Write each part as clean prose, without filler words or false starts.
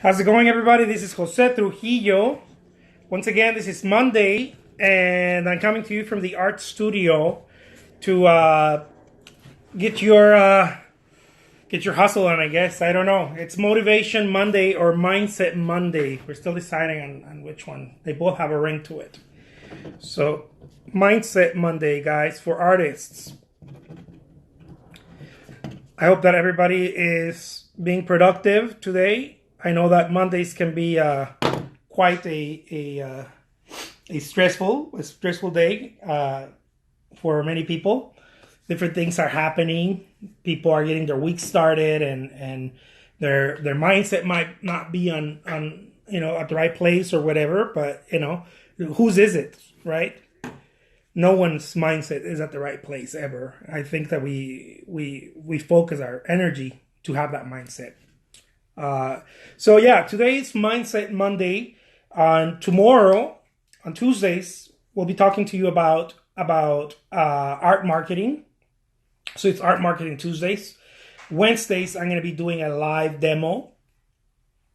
How's it going, everybody? This is Jose Trujillo. Once again, this is Monday, and I'm coming to you from the art studio to get your hustle on. I guess I don't know. It's Motivation Monday or Mindset Monday. We're still deciding on which one. They both have a ring to it. So, Mindset Monday, guys, for artists. I hope that everybody is being productive today. I know that Mondays can be quite a stressful day for many people. Different things are happening. People are getting their week started, and their mindset might not be on at the right place or whatever. But whose is it, right? No one's mindset is at the right place ever. I think that we focus our energy to have that mindset. So yeah, today's Mindset Monday. Tomorrow, on Tuesdays, we'll be talking to you about art marketing. So it's Art Marketing Tuesdays. Wednesdays, I'm going to be doing a live demo,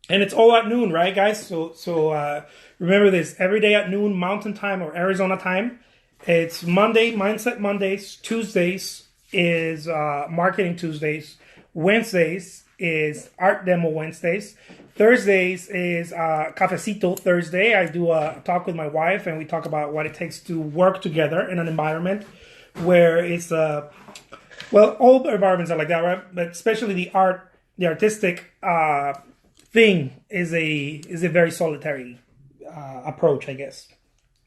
and it's all at noon, right, guys? So remember this: every day at noon, Mountain Time or Arizona time. It's Monday, Mindset Mondays. Tuesdays is Marketing Tuesdays. Wednesdays is Art Demo Wednesdays. Thursdays is Cafecito Thursday. I do a talk with my wife, and we talk about what it takes to work together in an environment where it's all environments are like that, right? But especially the artistic thing is a very solitary approach, I guess,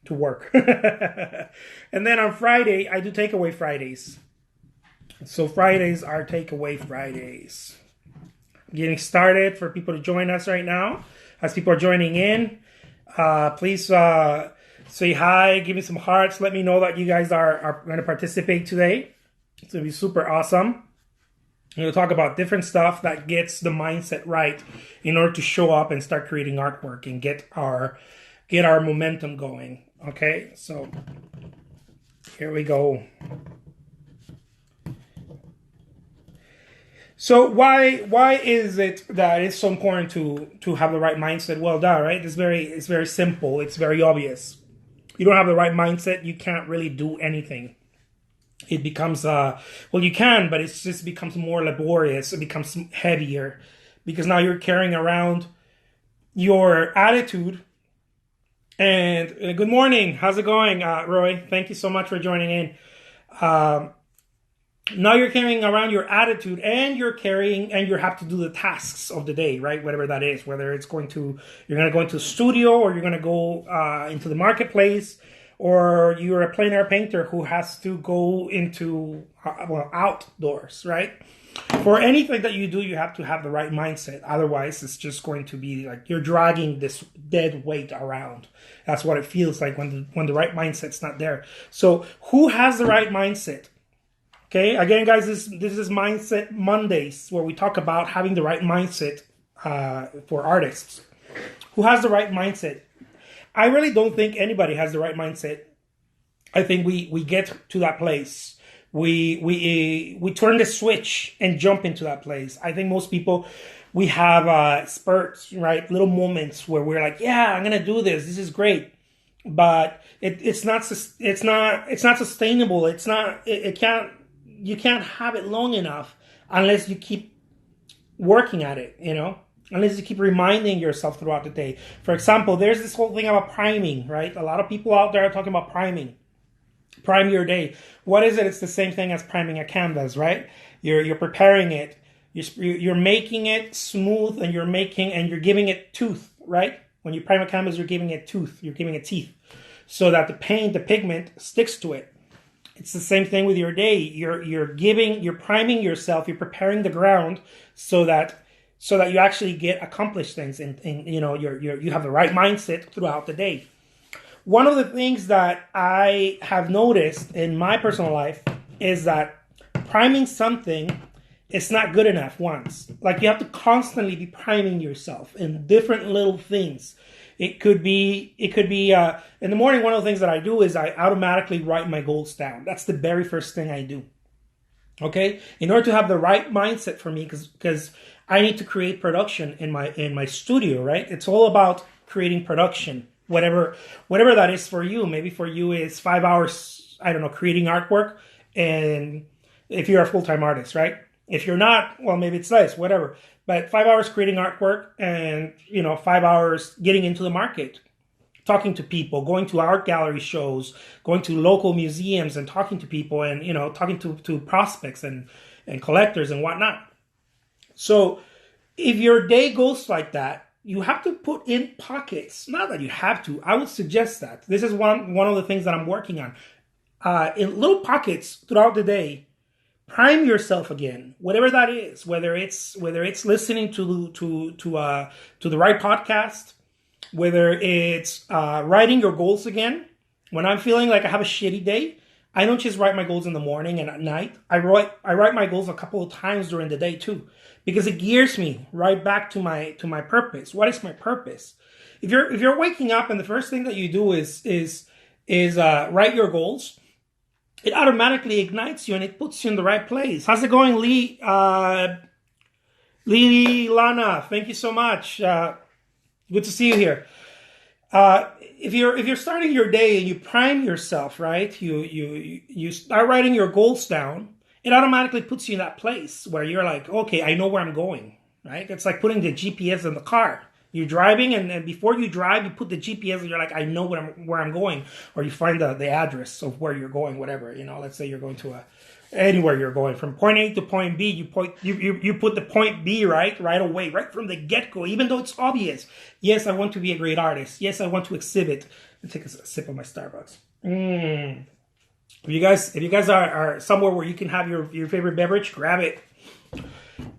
to work. And then on Friday, I do Takeaway Fridays. So Fridays are Takeaway Fridays. Getting started for people to join us right now. As people are joining in, please say hi, give me some hearts. Let me know that you guys are going to participate today. It's going to be super awesome. We'll talk about different stuff that gets the mindset right in order to show up and start creating artwork and get our momentum going. Okay, so here we go. So why is it that it's so important to have the right mindset? Well, right? It's very simple. It's very obvious. You don't have the right mindset, you can't really do anything. It becomes you can, but it just becomes more laborious. It becomes heavier because now you're carrying around your attitude. And good morning. How's it going, Roy? Thank you so much for joining in. Now you're carrying around your attitude, and you have to do the tasks of the day, right? Whatever that is, whether you're going to go into the studio, or you're going to go into the marketplace, or you're a plein air painter who has to go into outdoors, right? For anything that you do, you have to have the right mindset. Otherwise, it's just going to be like you're dragging this dead weight around. That's what it feels like when the right mindset's not there. So who has the right mindset? Okay, again, guys, this is Mindset Mondays, where we talk about having the right mindset for artists. Who has the right mindset? I really don't think anybody has the right mindset. I think we get to that place. We turn the switch and jump into that place. I think most people, we have spurts, right? Little moments where we're like, yeah, I'm gonna do this. This is great, but it's not sustainable. You can't have it long enough unless you keep working at it, unless you keep reminding yourself throughout the day. For example, there's this whole thing about priming, right? A lot of people out there are talking about priming. Prime your day. What is it? It's the same thing as priming a canvas, right? You're preparing it. You're making it smooth, and you're giving it tooth, right? When you prime a canvas, you're giving it tooth. You're giving it teeth, so that the pigment sticks to it. It's the same thing with your day. You're priming yourself. You're preparing the ground so that you actually accomplish things, and you have the right mindset throughout the day. One of the things that I have noticed in my personal life is that priming something is not good enough once. Like, you have to constantly be priming yourself in different little things. It could be in the morning. One of the things that I do is I automatically write my goals down. That's the very first thing I do. Okay, in order to have the right mindset for me, because I need to create production in my studio, right? It's all about creating production, whatever that is for you. Maybe for you it's 5 hours, I don't know, creating artwork, and if you're a full-time artist, right? If you're not, well, maybe it's less, whatever. But 5 hours creating artwork, and 5 hours getting into the market, talking to people, going to art gallery shows, going to local museums and talking to people, and talking to prospects and collectors and whatnot. So if your day goes like that, you have to put in pockets. Not that you have to. I would suggest that. This is one of the things that I'm working on. In little pockets throughout the day, prime yourself again, whatever that is. Whether it's listening to the right podcast, whether it's writing your goals again. When I'm feeling like I have a shitty day, I don't just write my goals in the morning and at night. I write my goals a couple of times during the day too, because it gears me right back to my purpose. What is my purpose? If you're waking up and the first thing that you do is write your goals, it automatically ignites you and it puts you in the right place. How's it going, Lee? Lee Lana, thank you so much. Good to see you here. If you're starting your day and you prime yourself, right? You start writing your goals down. It automatically puts you in that place where you're like, okay, I know where I'm going, right? It's like putting the GPS in the car. You're driving, and before you drive, you put the GPS, and you're like, I know where I'm going, or you find the address of where you're going, whatever. Let's say you're going to anywhere you're going from point A to point B. You put the point B right away, right from the get go, even though it's obvious. Yes, I want to be a great artist. Yes, I want to exhibit. Let's take a sip of my Starbucks. If you guys are somewhere where you can have your favorite beverage, grab it.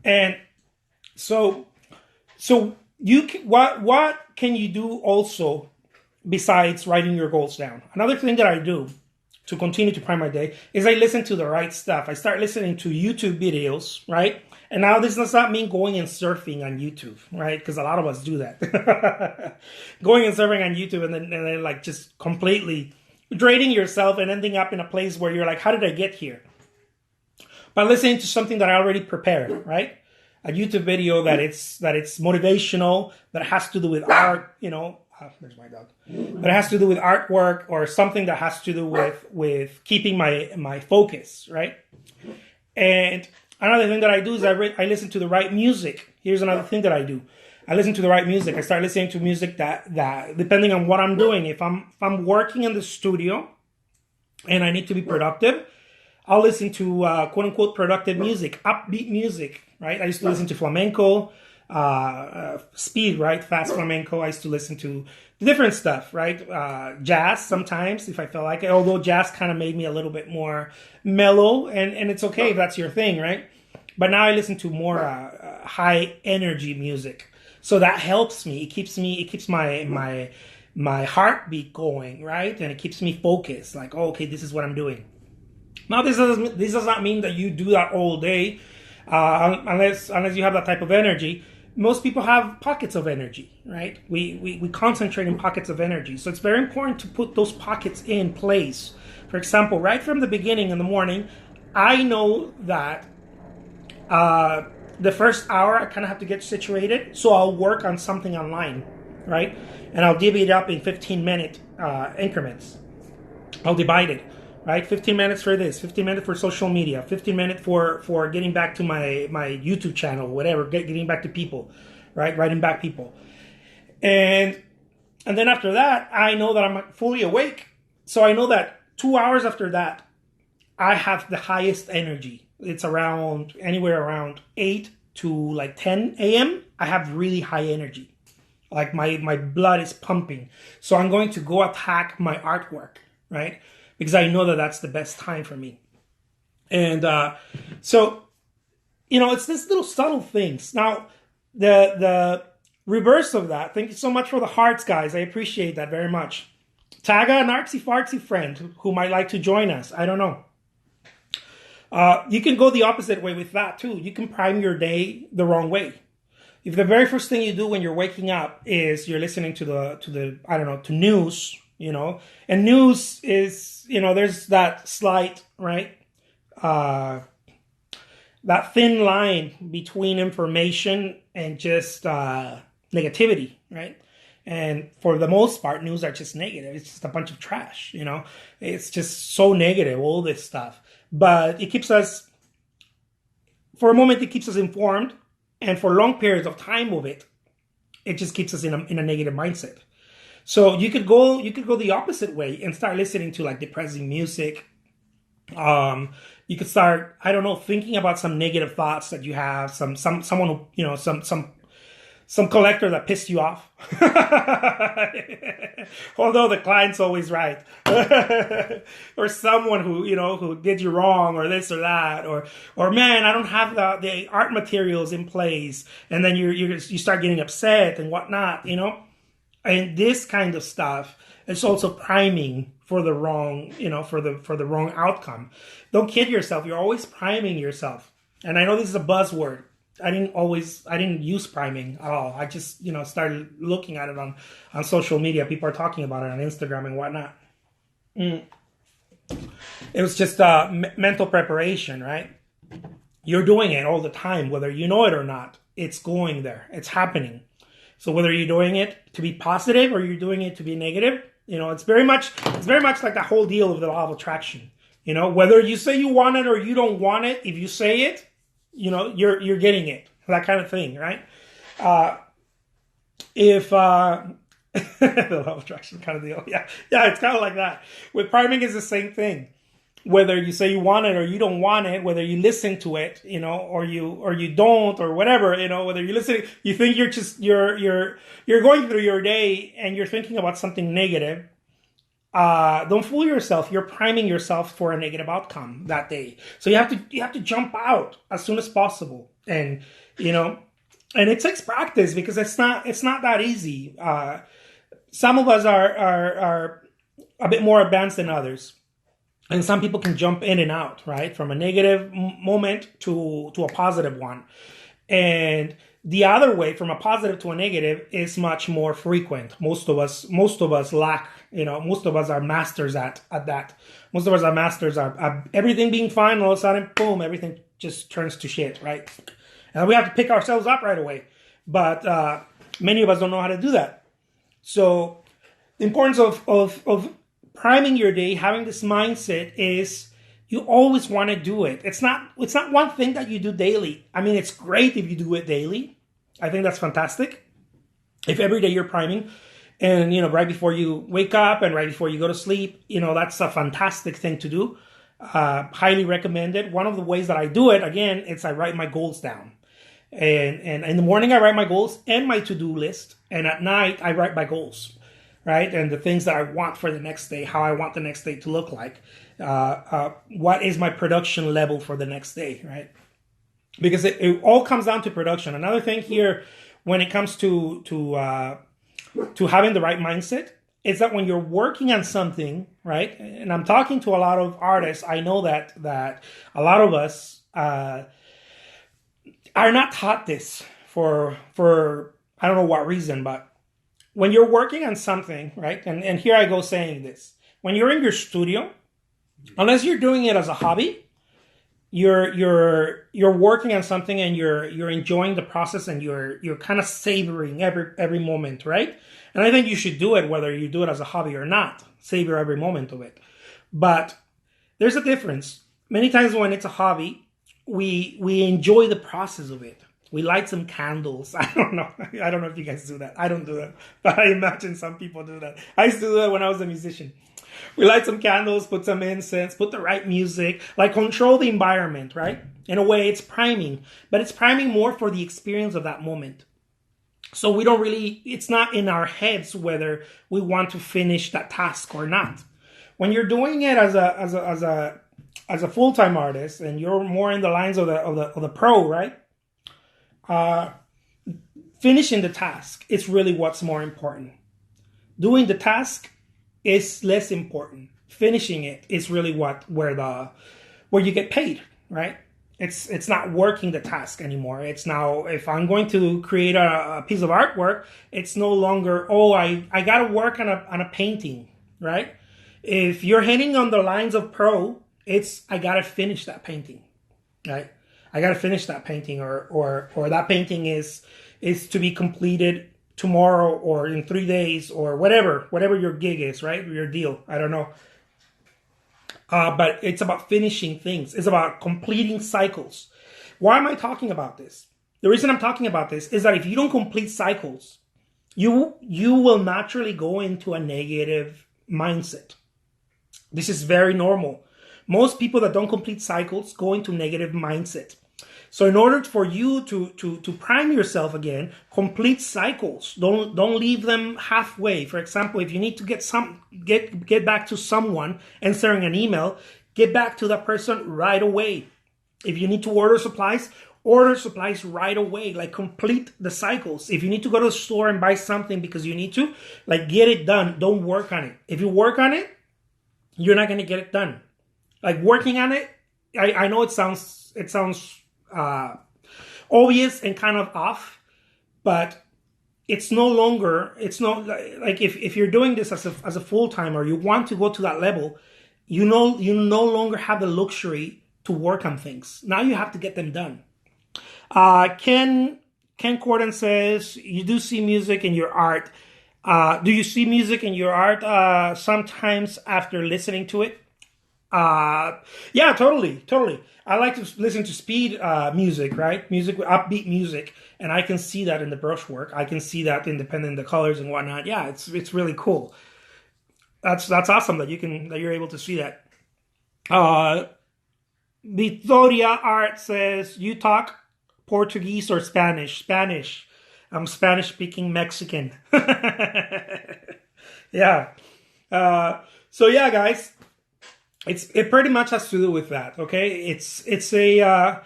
And so what can you do also besides writing your goals down? Another thing that I do to continue to prime my day is I listen to the right stuff. I start listening to YouTube videos, right? And now this does not mean going and surfing on YouTube, right? Because a lot of us do that. Going and surfing on YouTube and then like just completely draining yourself and ending up in a place where you're like, how did I get here? By listening to something that I already prepared, right? A YouTube video that it's motivational, that has to do with art, there's my dog. That has to do with artwork, or something that has to do with keeping my focus, right? And another thing that I do is I listen to the right music. Here's another thing that I do. I listen to the right music. I start listening to music that depending on what I'm doing. If I'm working in the studio and I need to be productive, I'll listen to quote unquote productive music, upbeat music, right? I used to listen to flamenco, speed, right? Fast flamenco. I used to listen to different stuff, right? Jazz sometimes if I felt like it, although jazz kind of made me a little bit more mellow, and it's okay if that's your thing, right? But now I listen to more high energy music. So that helps me. It keeps my heartbeat going, right? And it keeps me focused. Like, oh, okay, this is what I'm doing. Now, this does not mean that you do that all day, unless you have that type of energy. Most people have pockets of energy, right? We concentrate in pockets of energy. So it's very important to put those pockets in place. For example, right from the beginning in the morning, I know that the first hour I kind of have to get situated. So I'll work on something online, right? And I'll divvy it up in 15-minute increments. I'll divide it. Right, 15 minutes for this, 15 minutes for social media, 15 minutes for getting back to my YouTube channel, whatever, getting back to people, right, writing back people, and then after that, I know that I'm fully awake. So I know that 2 hours after that, I have the highest energy. It's anywhere around 8 to like 10 a.m. I have really high energy, like my blood is pumping. So I'm going to go attack my artwork, right? Because I know that that's the best time for me. And so, it's this little subtle things. Now, the reverse of that, thank you so much for the hearts, guys. I appreciate that very much. Tag an artsy-fartsy friend who might like to join us. I don't know. You can go the opposite way with that, too. You can prime your day the wrong way. If the very first thing you do when you're waking up is you're listening to to news, and news is, there's that slight, right, that thin line between information and just negativity, right? And for the most part, news are just negative. It's just a bunch of trash, you know? It's just so negative, all this stuff. But it keeps us, for a moment, it keeps us informed. And for long periods of time of it, it just keeps us in a negative mindset. So you could go the opposite way and start listening to like depressing music. You could start, I don't know, thinking about some negative thoughts that you have, someone who, some collector that pissed you off. Although the client's always right. Or someone who did you wrong, or this or that, or man, I don't have the art materials in place, and then you start getting upset and whatnot. And this kind of stuff is also priming for the wrong, for the wrong outcome. Don't kid yourself. You're always priming yourself. And I know this is a buzzword. I didn't use priming at all. I just, started looking at it on social media. People are talking about it on Instagram and whatnot. It was just mental preparation, right? You're doing it all the time, whether you know it or not. It's going there. It's happening. So whether you're doing it to be positive or you're doing it to be negative, it's very much like the whole deal of the law of attraction. Whether you say you want it or you don't want it, if you say it, you're getting it. That kind of thing, right? If the law of attraction kind of deal, yeah, it's kind of like that. With priming, is the same thing. Whether you say you want it or you don't want it, whether you listen to it, or you don't, or whatever, whether you listen, you think you're going through your day and you're thinking about something negative. Don't fool yourself. You're priming yourself for a negative outcome that day. So you have to jump out as soon as possible, and it takes practice, because it's not that easy. Some of us are a bit more advanced than others. And some people can jump in and out, right? From a negative moment to a positive one. And the other way, from a positive to a negative, is much more frequent. Most of us lack, most of us are masters at that. Most of us are masters at everything being fine, all of a sudden, boom, everything just turns to shit, right? And we have to pick ourselves up right away. But many of us don't know how to do that. So the importance of priming your day, having this mindset, is you always want to do it. It's not one thing that you do daily. I mean, it's great if you do it daily. I think that's fantastic. If every day you're priming, and right before you wake up and right before you go to sleep, that's a fantastic thing to do. Highly recommended. One of the ways that I do it, again, is I write my goals down. And in the morning I write my goals and my to-do list, and at night I write my goals. Right? And the things that I want for the next day, how I want the next day to look like, what is my production level for the next day, right? Because it all comes down to production. Another thing here, when it comes to having the right mindset, is that when you're working on something, right? And I'm talking to a lot of artists. I know that a lot of us are not taught this for I don't know what reason, but when you're working on something, right? And here I go saying this. When you're in your studio, unless you're doing it as a hobby, you're working on something and you're enjoying the process, and you're kind of savoring every moment, right? And I think you should do it whether you do it as a hobby or not. Savor every moment of it. But there's a difference. Many times when it's a hobby, we enjoy the process of it. We light some candles. I don't know if you guys do that. I don't do that. But I imagine some people do that. I used to do that when I was a musician. We light some candles, put some incense, put the right music, like control the environment, right? In a way, it's priming. But it's priming more for the experience of that moment. So it's not in our heads whether we want to finish that task or not. When you're doing it as a full-time artist, and you're more in the lines of the pro, right? Finishing the task is really what's more important. Doing the task is less important. Finishing it is really where you get paid, right? It's not working the task anymore. It's now, if I'm going to create a piece of artwork, it's no longer, I got to work on a painting, right? If you're heading on the lines of pro, it's, I got to finish that painting, right? I got to finish that painting, or that painting is to be completed tomorrow or in 3 days or whatever your gig is, right? Your deal. I don't know. But it's about finishing things. It's about completing cycles. Why am I talking about this? The reason I'm talking about this is that if you don't complete cycles, you will naturally go into a negative mindset. This is very normal. Most people that don't complete cycles go into negative mindset. So in order for you to prime yourself again, complete cycles. Don't leave them halfway. For example, if you need to get back to someone and sending an email, get back to that person right away. If you need to order supplies right away. Like, complete the cycles. If you need to go to the store and buy something because you need to, like, get it done. Don't work on it. If you work on it, you're not going to get it done. Like, working on it, I know it sounds obvious and kind of off, but it's no longer, it's not like, if you're doing this as a full-time, or you want to go to that level, you no longer have the luxury to work on things. Now you have to get them done. Ken Corden says, you do see music in your art. Do you see music in your art sometimes after listening to it? Yeah, totally. I like to listen to speed music, right? Music, upbeat music, and I can see that in the brushwork. I can see that independent the colors and whatnot. Yeah, it's really cool. That's awesome that you're able to see that. Victoria Art says, you talk Portuguese or Spanish? Spanish. I'm Spanish speaking Mexican. Yeah. So yeah, guys. It pretty much has to do with that, okay? It's a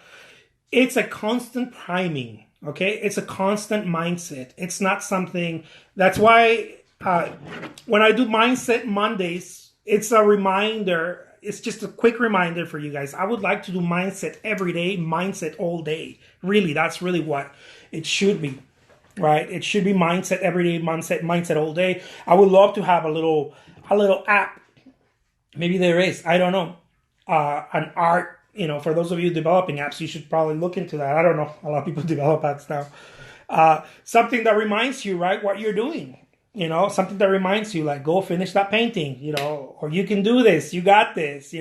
constant priming, okay? It's a constant mindset. It's not something. That's why when I do Mindset Mondays, it's a reminder. It's just a quick reminder for you guys. I would like to do mindset every day, mindset all day. Really, that's really what it should be, right? It should be mindset every day, mindset all day. I would love to have a little app. Maybe there is. I don't know. An art, for those of you developing apps, you should probably look into that. I don't know. A lot of people develop apps now. Something that reminds you, right, what you're doing. Something that reminds you, like, go finish that painting, or you can do this, you got this,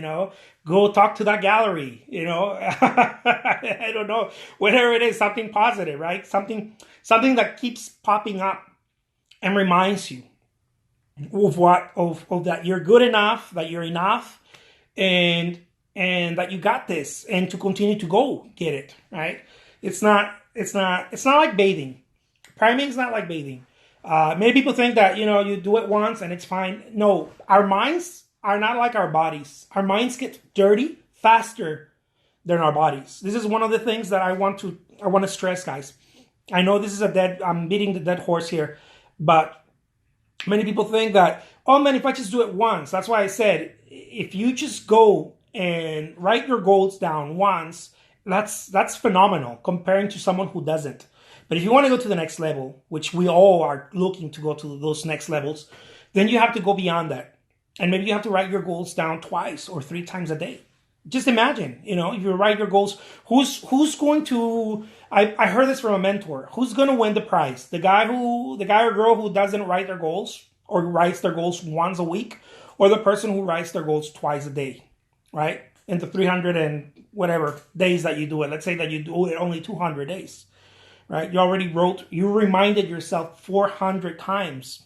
go talk to that gallery, I don't know, whatever it is, something positive, right? Something that keeps popping up and reminds you of that you're good enough, that you're enough, and that you got this, and to continue to go get it, right? It's not like bathing. Priming is not like bathing. Many people think that, you do it once and it's fine. No, our minds are not like our bodies. Our minds get dirty faster than our bodies. This is one of the things that I want to stress, guys. I know this is I'm beating the dead horse here, but many people think that, oh man, if I just do it once. That's why I said, if you just go and write your goals down once, that's phenomenal comparing to someone who doesn't. But if you want to go to the next level, which we all are looking to go to those next levels, then you have to go beyond that. And maybe you have to write your goals down twice or 3 times a day. Just imagine, if you write your goals, who's going to, I heard this from a mentor, who's going to win the prize? The guy or girl who doesn't write their goals, or writes their goals once a week, or the person who writes their goals twice a day, right? In the 300 and whatever days that you do it. Let's say that you do it only 200 days. Right? You reminded yourself 400 times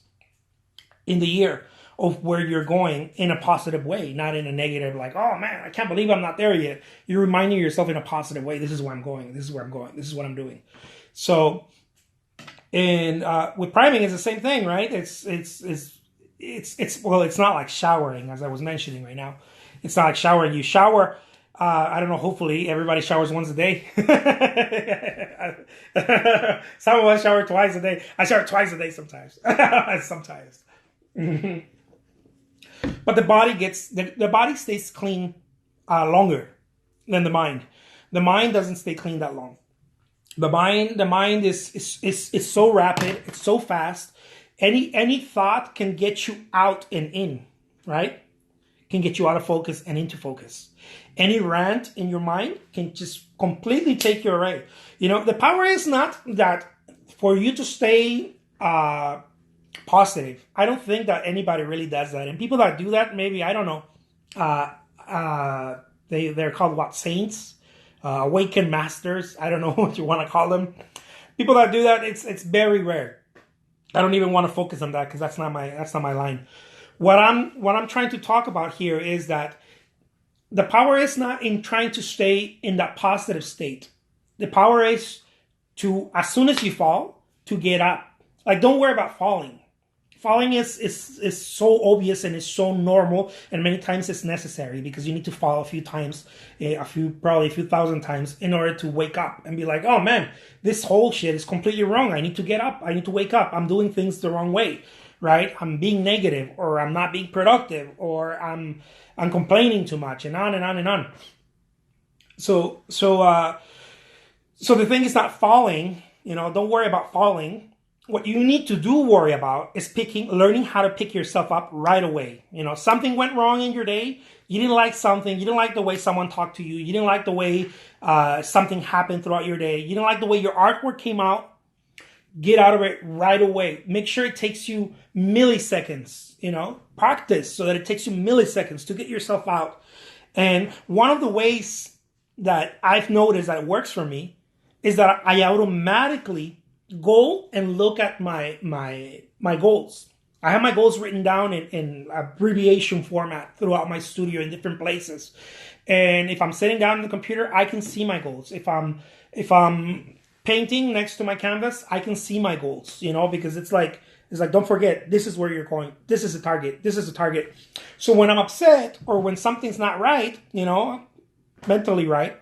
in the year of where you're going in a positive way, not in a negative, like, oh man, I can't believe I'm not there yet. You're reminding yourself in a positive way, this is where I'm going, this is where I'm going, this is what I'm doing. So, and with priming, it's the same thing, right? Well, it's not like showering, as I was mentioning right now. It's not like showering. You shower. I don't know, hopefully everybody showers once a day. Some of us shower twice a day. I shower twice a day sometimes. Sometimes. But the body stays clean longer than the mind. The mind doesn't stay clean that long. The mind is so rapid, it's so fast. Any thought can get you out and in, right? can get you out of focus and into focus. Any rant in your mind can just completely take you away. The power is not that for you to stay positive. I don't think that anybody really does that. And people that do that, maybe, I don't know, they're called what, saints? Awakened masters? I don't know what you want to call them. People that do that, it's very rare. I don't even want to focus on that because that's not my line. What I'm trying to talk about here is that the power is not in trying to stay in that positive state. The power is to, as soon as you fall, to get up. Like, don't worry about falling. Falling is so obvious and is so normal, and many times it's necessary because you need to fall a few times, probably a few thousand times in order to wake up and be like, oh man, this whole shit is completely wrong. I need to get up. I need to wake up. I'm doing things the wrong way, right? I'm being negative, or I'm not being productive, or I'm complaining too much, and on and on and on. So the thing is not falling. Don't worry about falling. What you need to do worry about is learning how to pick yourself up right away. Something went wrong in your day. You didn't like something. You didn't like the way someone talked to you. You didn't like the way something happened throughout your day. You didn't like the way your artwork came out. Get out of it right away. Make sure it takes you milliseconds. Practice so that it takes you milliseconds to get yourself out. And one of the ways that I've noticed that works for me is that I automatically go and look at my goals. I have my goals written down in abbreviation format throughout my studio in different places. And if I'm sitting down on the computer, I can see my goals. If I'm painting next to my canvas, I can see my goals, because it's like, don't forget, this is where you're going. This is a target. This is a target. So when I'm upset or when something's not right, mentally right,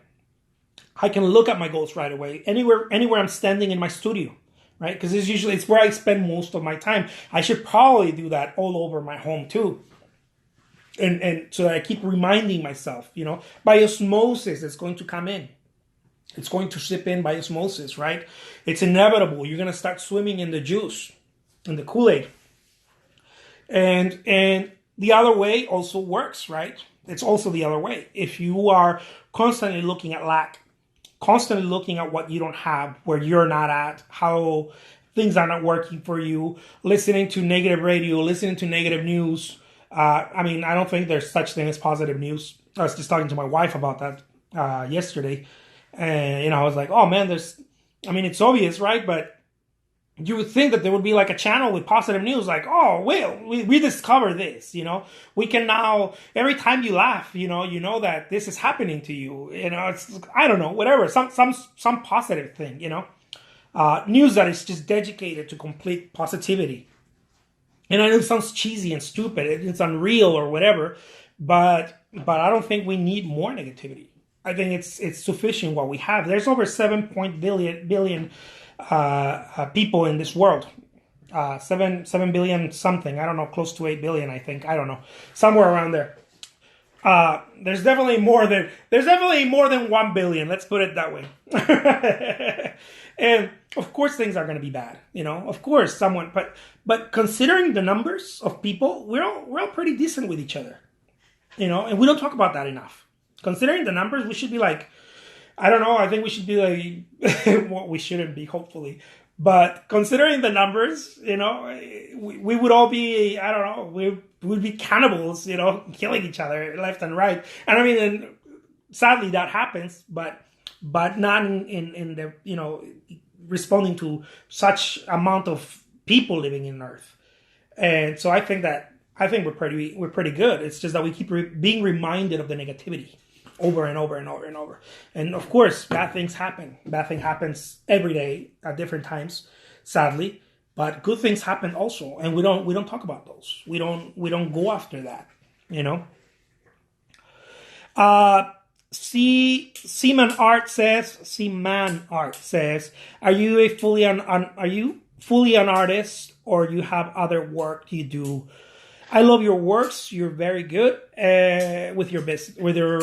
I can look at my goals right away. Anywhere I'm standing in my studio, right? Because it's where I spend most of my time. I should probably do that all over my home too. And so that I keep reminding myself, by osmosis, it's going to come in. It's going to sip in by osmosis, right? It's inevitable. You're going to start swimming in the juice, in the Kool-Aid. And the other way also works, right? It's also the other way. If you are constantly looking at lack, constantly looking at what you don't have, where you're not at, how things are not working for you, listening to negative radio, listening to negative news. I don't think there's such thing as positive news. I was just talking to my wife about that yesterday. And, I was like, oh man, it's obvious, right? But you would think that there would be like a channel with positive news, like, oh, well, we discovered this, we can now, every time you laugh, you know that this is happening to you, it's, I don't know, whatever, some positive thing, news that is just dedicated to complete positivity. And I know it sounds cheesy and stupid, it's unreal or whatever, but I don't think we need more negativity. I think it's sufficient what we have. There's over 7 billion people in this world. 7 billion something. I don't know, close to 8 billion, I think. I don't know. Somewhere around there. There's definitely more than 1 billion. Let's put it that way. And of course things are going to be bad, of course but considering the numbers of people, we're all pretty decent with each other, and we don't talk about that enough. Considering the numbers, we should be like, I don't know, I think we should be like, well, we shouldn't be, hopefully. But considering the numbers, we would all be, I don't know, we would be cannibals, killing each other left and right. And and sadly that happens, but not in the, responding to such amount of people living in Earth. And so I think we're pretty good. It's just that we keep being reminded of the negativity over and over and over and over. And of course, bad things happen. Bad thing happens every day at different times, sadly. But good things happen also, and we don't talk about those. We don't go after that. Seaman Art says, are you fully an artist, or you have other work you do? I love your works. You're very good with your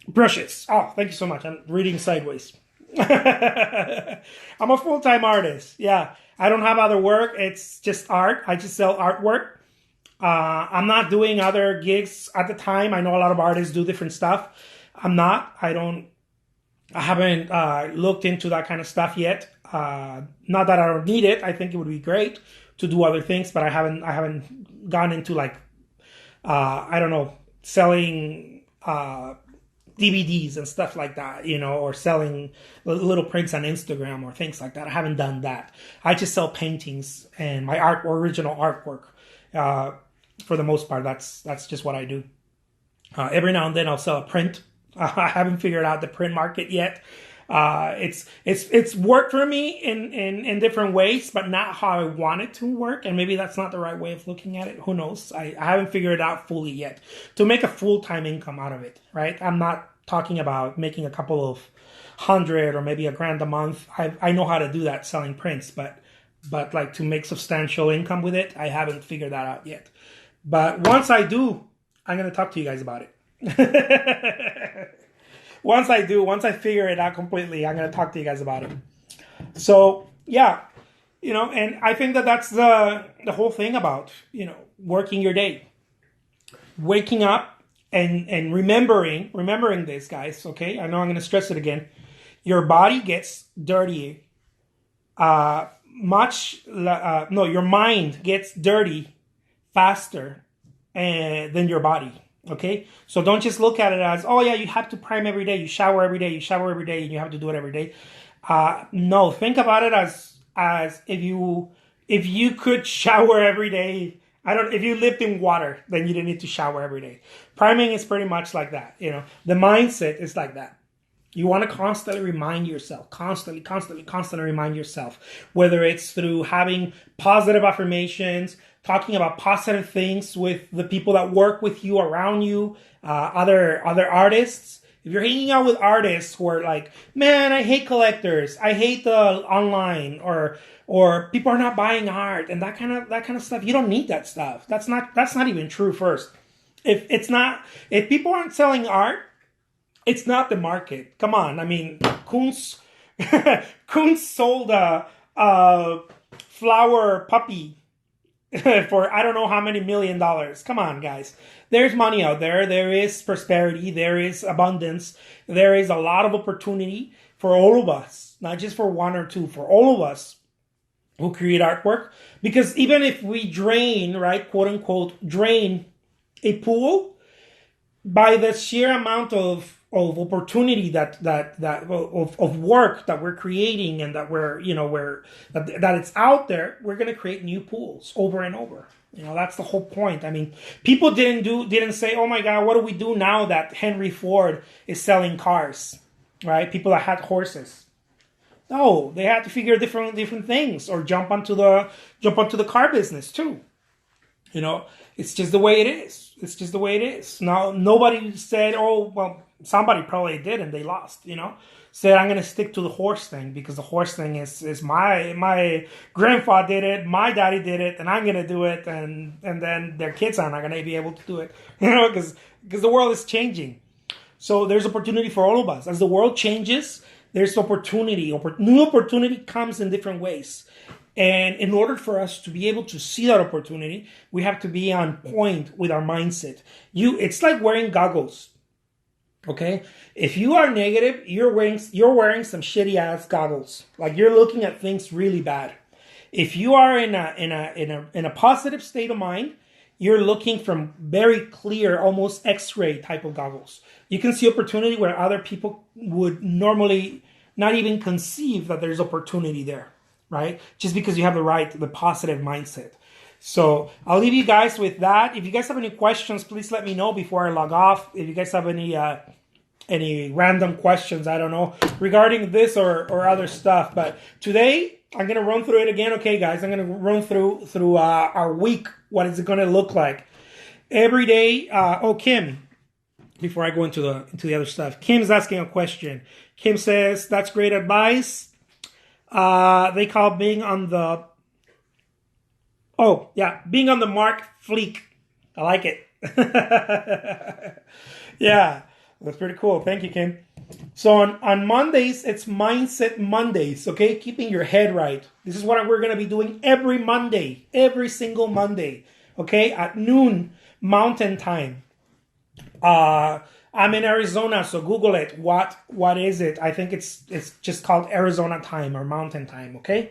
brushes. Oh, thank you so much. I'm reading sideways. I'm a full-time artist. Yeah. I don't have other work. It's just art. I just sell artwork. I'm not doing other gigs at the time. I know a lot of artists do different stuff. I'm not. I haven't looked into that kind of stuff yet. Not that I don't need it. I think it would be great to do other things, but I haven't gone into like I don't know, selling DVDs and stuff like that, or selling little prints on Instagram or things like that. I haven't done that. I just sell paintings and my original artwork. For the most part, that's just what I do. Every now and then I'll sell a print. I haven't figured out the print market yet. It's worked for me in different ways, but not how I want it to work. And maybe that's not the right way of looking at it. Who knows? I haven't figured it out fully yet to make a full-time income out of it, right? I'm not talking about making a couple of hundred or maybe $1,000 a month. I know how to do that selling prints, but like to make substantial income with it, I haven't figured that out yet. But once I do, I'm going to talk to you guys about it. Once I figure it out completely, I'm going to talk to you guys about it. So, yeah, and I think that's the whole thing about, working your day. Waking up and remembering this, guys, okay? I know I'm going to stress it again. Your body gets dirty. Your mind gets dirty faster than your body. Okay, so don't just look at it as, oh yeah, you have to prime every day, you shower every day, and you have to do it every day. No, think about it as if you could shower every day. If you lived in water, then you didn't need to shower every day. Priming is pretty much like that. The mindset is like that. You want to constantly remind yourself, constantly remind yourself, whether it's through having positive affirmations, talking about positive things with the people that work with you, around you, other artists. If you're hanging out with artists who are like, man, I hate collectors, I hate the online, or people are not buying art and that kind of stuff, you don't need that stuff. That's not even true. First, if people aren't selling art, it's not the market. Come on, I mean, Kunz sold a flower puppy for I don't know how many $1 million. Come on, guys. There's money out there. There is prosperity. There is abundance. There is a lot of opportunity for all of us, not just for one or two, for all of us who create artwork. Because even if we drain, right, quote unquote, drain a pool, by the sheer amount of opportunity that of work that we're creating and that that it's out there, we're going to create new pools over and over. That's the whole point. I mean, people didn't say, oh my God, what do we do now that Henry Ford is selling cars, right? People that had horses. No, they had to figure different things or jump onto the car business too. It's just the way it is. It's just the way it is. Now, nobody said, oh, well, somebody probably did and they lost, Said, I'm going to stick to the horse thing because the horse thing is my grandpa did it, my daddy did it, and I'm going to do it, and then their kids are not going to be able to do it, because the world is changing. So there's opportunity for all of us. As the world changes, there's opportunity. New opportunity comes in different ways. And in order for us to be able to see that opportunity, we have to be on point with our mindset. It's like wearing goggles. Okay? If you are negative, you're wearing some shitty ass goggles. Like you're looking at things really bad. If you are in a positive state of mind, you're looking from very clear, almost X-ray type of goggles. You can see opportunity where other people would normally not even conceive that there's opportunity there. Right? Just because you have the positive mindset. So I'll leave you guys with that. If you guys have any questions, please let me know before I log off. If you guys have any random questions, I don't know, regarding this or other stuff. But today I'm gonna run through it again. Okay, guys, I'm gonna run through our week. What is it gonna look like every day? Kim. Before I go into the other stuff, Kim's asking a question. Kim says, "That's great advice. They call being on the mark fleek. I like it." Yeah, that's pretty cool. Thank you, Kim. So on Mondays, it's Mindset Mondays, okay? Keeping your head right. This is what we're going to be doing every Monday, every single Monday. okay, at noon Mountain Time. I'm in Arizona, so Google it. What is it? I think it's just called Arizona time or Mountain Time. Okay,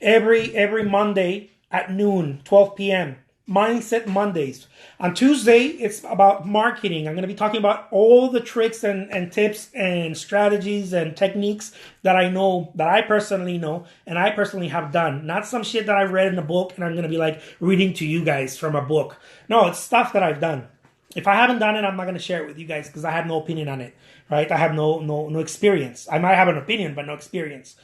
every Monday at noon, 12 p.m. Mindset Mondays. On Tuesday, it's about marketing. I'm going to be talking about all the tricks and tips and strategies and techniques that I know, that I personally know, and I personally have done. Not some shit that I read in a book and I'm going to be like reading to you guys from a book. No, it's stuff that I've done. If I haven't done it, I'm not going to share it with you guys because I have no opinion on it, right? I have no experience. I might have an opinion, but no experience.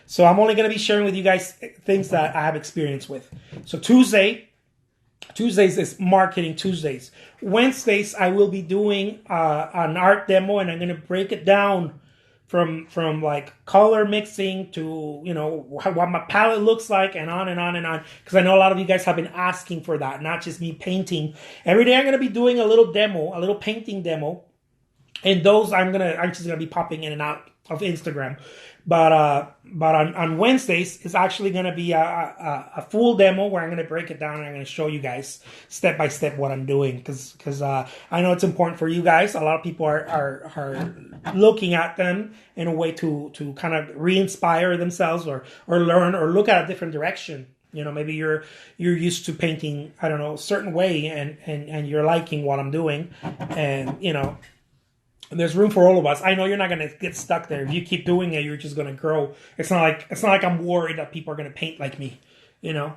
So I'm only going to be sharing with you guys things that I have experience with. So Tuesdays is marketing Tuesdays. Wednesdays, I will be doing an art demo, and I'm going to break it down from like color mixing to, you know, what my palette looks like, and on and on and on. Because I know a lot of you guys have been asking for that, not just me painting. Every day I'm going to be doing a little demo, a little painting demo. And those I'm just gonna be popping in and out of Instagram, but on Wednesdays it's actually gonna be a full demo where I'm gonna break it down and I'm gonna show you guys step by step what I'm doing because I know it's important for you guys. A lot of people are looking at them in a way to kind of re-inspire themselves or learn or look at a different direction. You know, maybe you're used to painting, I don't know, a certain way, and you're liking what I'm doing, and you know. There's room for all of us. I know you're not gonna get stuck there. If you keep doing it, you're just gonna grow. It's not like I'm worried that people are gonna paint like me. You know,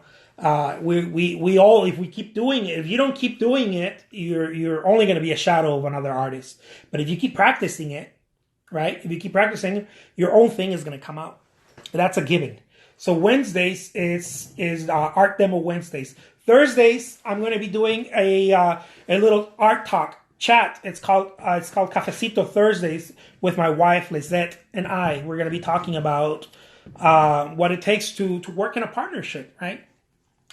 we all, if we keep doing it, if you don't keep doing it, you're only gonna be a shadow of another artist. But if you keep practicing it, right? If you keep practicing, your own thing is gonna come out. That's a given. So Wednesdays is art demo Wednesdays. Thursdays I'm gonna be doing a little art talk chat. It's called Cafecito Thursdays with my wife Lizette and I. We're going to be talking about what it takes to work in a partnership, right?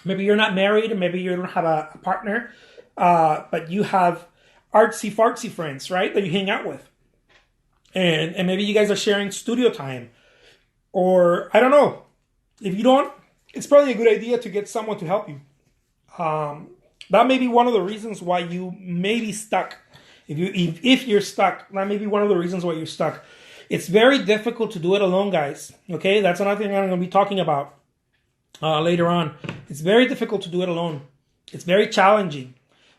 Maybe you're not married, maybe you don't have a partner, but you have artsy fartsy friends, right, that you hang out with, and maybe you guys are sharing studio time, or I don't know. If you don't, it's probably a good idea to get someone to help you. That may be one of the reasons why you may be stuck. If you're stuck, that may be one of the reasons why you're stuck. It's very difficult to do it alone, guys. Okay, that's another thing I'm going to be talking about later on. It's very difficult to do it alone. It's very challenging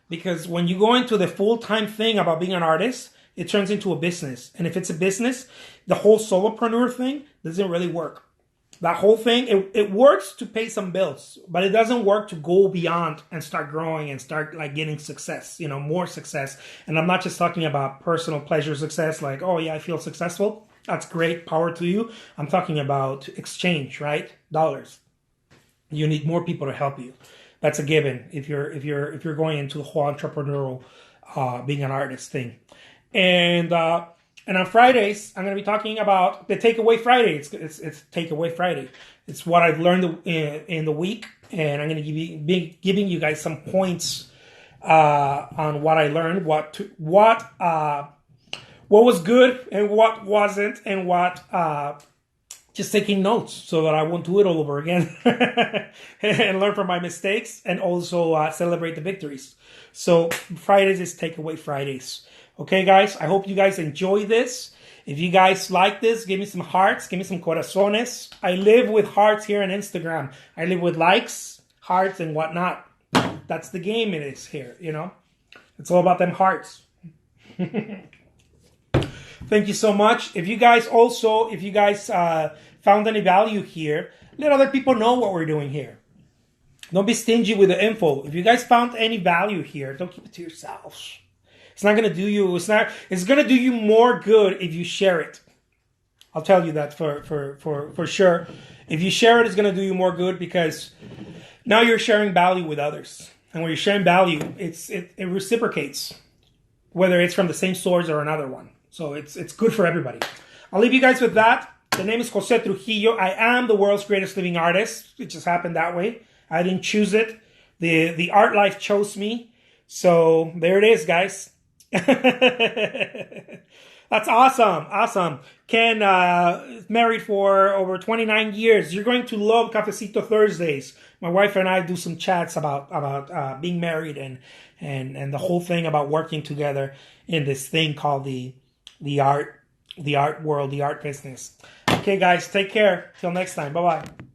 because when you go into the full-time thing about being an artist, it turns into a business. And if it's a business, the whole solopreneur thing doesn't really work. That whole thing, it works to pay some bills, but it doesn't work to go beyond and start growing and start like getting success, you know, more success. And I'm not just talking about personal pleasure success, like, oh yeah, I feel successful. That's great, power to you. I'm talking about exchange, right? Dollars. You need more people to help you. That's a given if you're going into the whole entrepreneurial being an artist thing. And on Fridays, I'm going to be talking about the Takeaway Friday. It's Takeaway Friday. It's what I've learned in the week, and I'm going to be giving you guys some points on what I learned, what was good and what wasn't, and what just taking notes so that I won't do it all over again and learn from my mistakes, and also celebrate the victories. So Fridays is Takeaway Fridays. Okay, guys, I hope you guys enjoy this. If you guys like this, give me some hearts, give me some corazones. I live with hearts here on Instagram. I live with likes, hearts, and whatnot. That's the game it is here, you know. It's all about them hearts. Thank you so much. If you guys found any value here, let other people know what we're doing here. Don't be stingy with the info. If you guys found any value here, don't keep it to yourselves. It's not going to do you. It's going to do you more good if you share it. I'll tell you that for sure. If you share it, it's going to do you more good because now you're sharing value with others. And when you're sharing value, it reciprocates, whether it's from the same source or another one. So it's good for everybody. I'll leave you guys with that. The name is Jose Trujillo. I am the world's greatest living artist. It just happened that way. I didn't choose it. The art life chose me. So there it is, guys. That's awesome. Awesome. Ken is married for over 29 years. You're going to love Cafecito Thursdays. My wife and I do some chats about being married and the whole thing about working together in this thing called the art world, the art business. Okay, guys, take care. Till next time. Bye bye.